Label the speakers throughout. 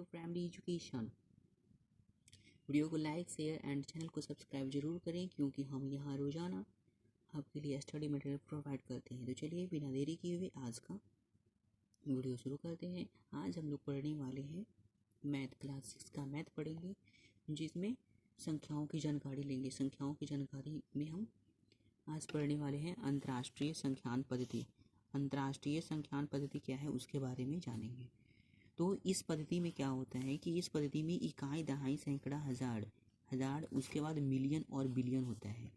Speaker 1: To primary education. Video को like share and channel को subscribe जरूर करें, क्योंकि हम यहाँ रोजाना आपके लिए स्टडी मटेरियल प्रोवाइड करते हैं। तो चलिए बिना देरी किए हुए आज का वीडियो शुरू करते हैं। आज हम लोग पढ़ने वाले हैं मैथ, क्लास 6 का मैथ पढ़ेंगे, जिसमें संख्याओं की जानकारी लेंगे। संख्याओं की जानकारी में हम आज पढ़ने वाले हैं अंतर्राष्ट्रीय संख्यान पद्धति। अंतर्राष्ट्रीय संख्यान पद्धति क्या है उसके बारे में जानेंगे। तो इस पद्धति में क्या होता है कि इस पद्धति में इकाई, दहाई, सैकड़ा, हजार, उसके बाद मिलियन और बिलियन होता है।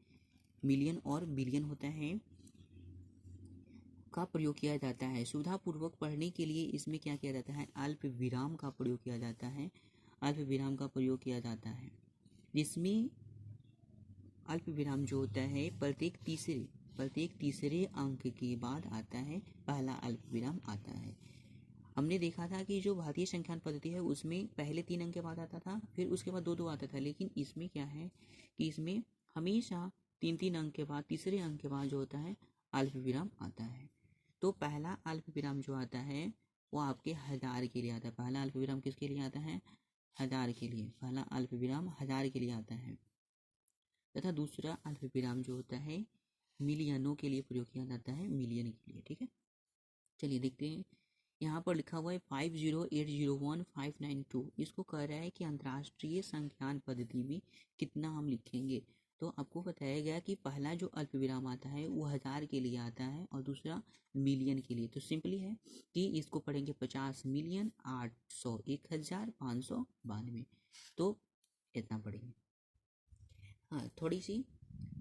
Speaker 1: मिलियन और बिलियन होता है का प्रयोग किया जाता है। सुविधापूर्वक पढ़ने के लिए इसमें क्या किया जाता है, अल्प विराम का प्रयोग किया जाता है। अल्प विराम का प्रयोग किया जाता है, जिसमें अल्प विराम जो होता है प्रत्येक तीसरे अंक के बाद आता है, पहला अल्प विराम आता है। हमने देखा था कि जो भारतीय संख्यान पद्धति है उसमें पहले 3 अंक के बाद आता था, फिर उसके बाद 2-2 आता था। लेकिन इसमें क्या है कि इसमें हमेशा 3-3 अंक के बाद, तीसरे अंक के बाद जो होता है अल्प विराम आता है। तो पहला अल्प विराम जो आता है वो आपके हजार के लिए आता है। पहला अल्प विराम किसके लिए आता है, हजार के लिए। पहला अल्प विराम हजार के लिए आता है, तथा दूसरा अल्प विराम जो होता है मिलियनों के लिए प्रयोग किया जाता है, मिलियन के लिए। ठीक है, चलिए देखते हैं। यहाँ पर लिखा हुआ है 50801592। इसको कह रहा है कि अंतर्राष्ट्रीय संख्यान पद्धति में कितना हम लिखेंगे। तो आपको बताया गया कि पहला जो अल्प विराम आता है वो हजार के लिए आता है और दूसरा मिलियन के लिए। तो सिंपली है कि इसको पढ़ेंगे 50,801,592। तो इतना पढ़ेंगे। हाँ, थोड़ी सी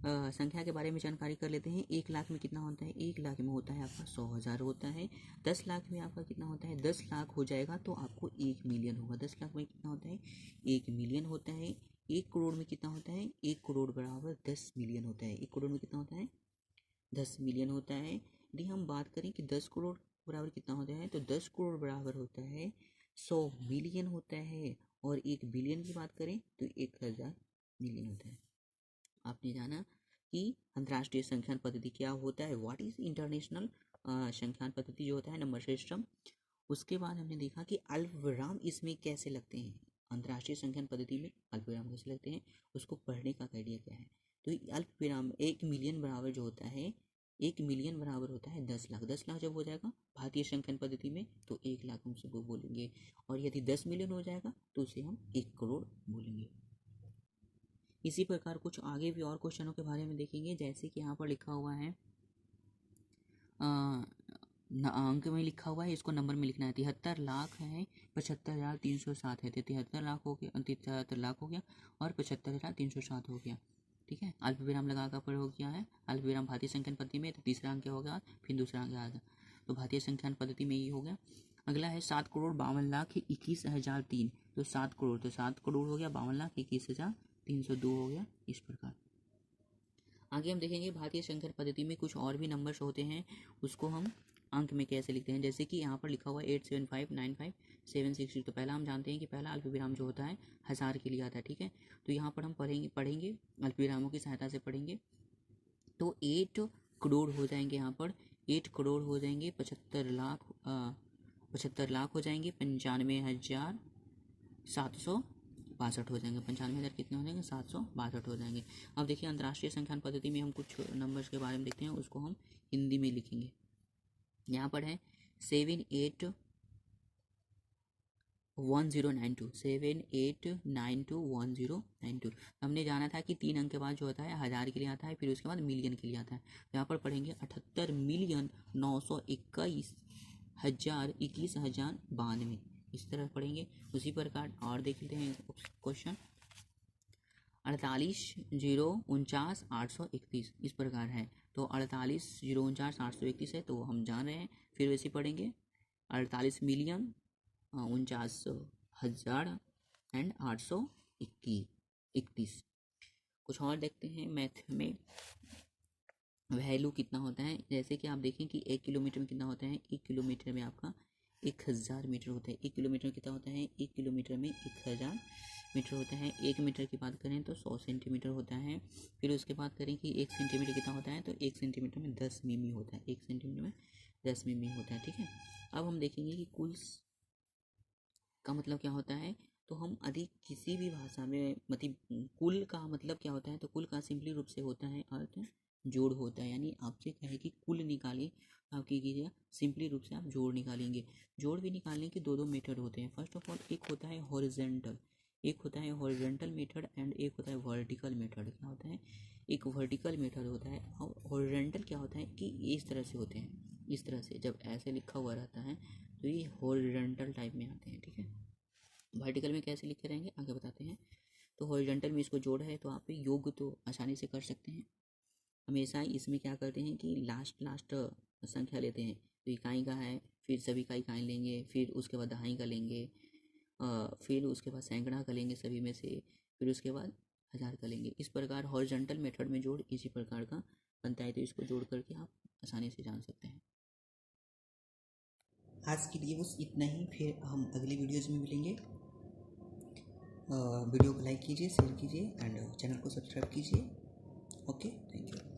Speaker 1: संख्या के बारे में जानकारी कर लेते हैं। 1 लाख में कितना होता है, 1 लाख में होता है आपका 100,000 होता है। 10 लाख में आपका कितना होता है, 10 लाख हो जाएगा तो आपको 1 मिलियन होगा। 10 लाख में कितना होता है, 1 मिलियन होता है। 1 करोड़ में कितना होता है, 1 करोड़ बराबर 10 मिलियन होता है। 1 करोड़ में कितना होता है, 10 मिलियन होता है। यदि हम बात करें कि 10 करोड़ बराबर कितना होता है, तो 10 करोड़ बराबर होता है 100 मिलियन होता है। और 1 बिलियन की बात करें तो 1000 मिलियन होता है। आपने जाना कि अंतर्राष्ट्रीय संख्यान पद्धति क्या होता है, व्हाट इज इंटरनेशनल संख्यान पद्धति जो होता है, नंबर सिस्टम। उसके बाद हमने देखा कि अल्प विराम इसमें कैसे लगते हैं। अंतर्राष्ट्रीय संख्यान पद्धति में अल्प विराम कैसे लगते हैं, उसको पढ़ने का आइडिया क्या है। तो अल्प विराम 1 मिलियन बराबर जो होता है, 1 मिलियन बराबर होता है 10 लाख। 10 लाख जब हो जाएगा भारतीय संख्यान पद्धति में तो 1 लाख हम सबको बोलेंगे। और यदि 10 मिलियन हो जाएगा तो उसे हम 1 करोड़ बोलेंगे। इसी प्रकार कुछ आगे भी और क्वेश्चनों के बारे में देखेंगे। जैसे कि यहाँ पर लिखा हुआ है, अंक में लिखा हुआ है, इसको नंबर में लिखना है। 73 लाख है, 75,307 है। तो 73 लाख हो गया, 73 लाख हो गया और 75,307 हो गया। ठीक है, अल्प विराम लगा कर प्रयोग किया है। अल्प विराम भारतीय संख्यान पद्धति में तो तीसरा अंक होगा, फिर दूसरा अंक आएगा। तो भारतीय संख्यान पद्धति में ये हो गया। अगला है 7,52,21,003। तो 7 करोड़, तो 7 करोड़ हो गया, 52,21,302 हो गया। इस प्रकार आगे हम देखेंगे भारतीय संख्यान पद्धति में कुछ और भी नंबर्स होते हैं, उसको हम अंक में कैसे लिखते हैं। जैसे कि यहाँ पर लिखा हुआ है 87595,760। तो पहला हम जानते हैं कि पहला अल्प विराम जो होता है हजार के लिए आता है। ठीक है, तो यहाँ पर हम पढ़ेंगे अल्प विरामों की सहायता से पढ़ेंगे। तो 8 करोड़ हो जाएंगे, यहाँ पर 8 करोड़ हो जाएंगे, 75 लाख हो जाएंगे, 95,762 हो जाएंगे। 95,000 कितने हो जाएंगे, 762 हो जाएंगे। अब देखिए अंतर्राष्ट्रीय संख्यान पद्धति में हम कुछ नंबर्स के बारे में देखते हैं, उसको हम हिंदी में लिखेंगे। यहाँ पर है 781092, 78921092। हमने जाना था कि 3 अंक के बाद जो होता है हजार के लिए आता है, फिर उसके बाद मिलियन के लिए आता है। यहाँ पर पढ़ेंगे 78,921,091,092। इस तरह पढ़ेंगे। उसी प्रकार और देख लेते हैं क्वेश्चन 48,049,831। इस प्रकार है। तो 48,049,831 है, तो हम जान रहे हैं, फिर वैसे पढ़ेंगे 48,49,831। कुछ और देखते हैं मैथ में वैल्यू कितना होता है। जैसे कि आप देखें कि 1 किलोमीटर में कितना होता है, 1 किलोमीटर में आपका 1000 मीटर होता है। 1 किलोमीटर में कितना होता है, 1 किलोमीटर में 1000 मीटर होता है। 1 मीटर की बात करें तो 100 सेंटीमीटर होता है। फिर उसके बाद करें कि 1 सेंटीमीटर कितना होता है, तो 1 सेंटीमीटर में 10 मिमी होता है। 1 सेंटीमीटर में 10 मिमी होता है। ठीक है, अब हम देखेंगे कि कुल का मतलब क्या होता है, तो हम अधिक किसी भी भाषा में मतलब कुल का मतलब क्या होता है, तो कुल का सिंपली रूप से होता है अर्थ जोड़ होता है। यानी आपसे कहे कि कुल निकालिए, आप कीजिएगा सिंपली रूप से आप जोड़ निकालेंगे। जोड़ भी निकालने के दो मेथड होते हैं। फर्स्ट ऑफ ऑल एक होता है हॉरिजॉन्टल, एक होता है हॉरिजॉन्टल मेथड एंड एक होता है वर्टिकल मेथड। क्या होता है, एक वर्टिकल मेथड होता है और हॉरिजॉन्टल क्या होता है कि इस तरह से होते हैं, इस तरह से जब ऐसे लिखा हुआ रहता है तो ये हॉरिजॉन्टल टाइप में आते हैं, ठीक है। वर्टिकल में कैसे लिखे रहेंगे आगे बताते हैं। तो हॉरिजॉन्टल में इसको जोड़ है तो आप योग तो आसानी से कर सकते हैं। हमेशा इसमें क्या करते हैं कि लास्ट संख्या लेते हैं, तो इकाई का है, फिर सभी का इकाई लेंगे, फिर उसके बाद दहाई का लेंगे, फिर उसके बाद सैकड़ा का लेंगे सभी में से, फिर उसके बाद हज़ार का लेंगे। इस प्रकार हॉरिजॉन्टल मेथड में जोड़ इसी प्रकार का बनता है, तो इसको जोड़ करके आप आसानी से जान सकते हैं। आज के लिए बस इतना ही, फिर हम अगली वीडियोज़ में मिलेंगे। वीडियो को लाइक कीजिए, शेयर कीजिए एंड चैनल को सब्सक्राइब कीजिए। Okay, thank you.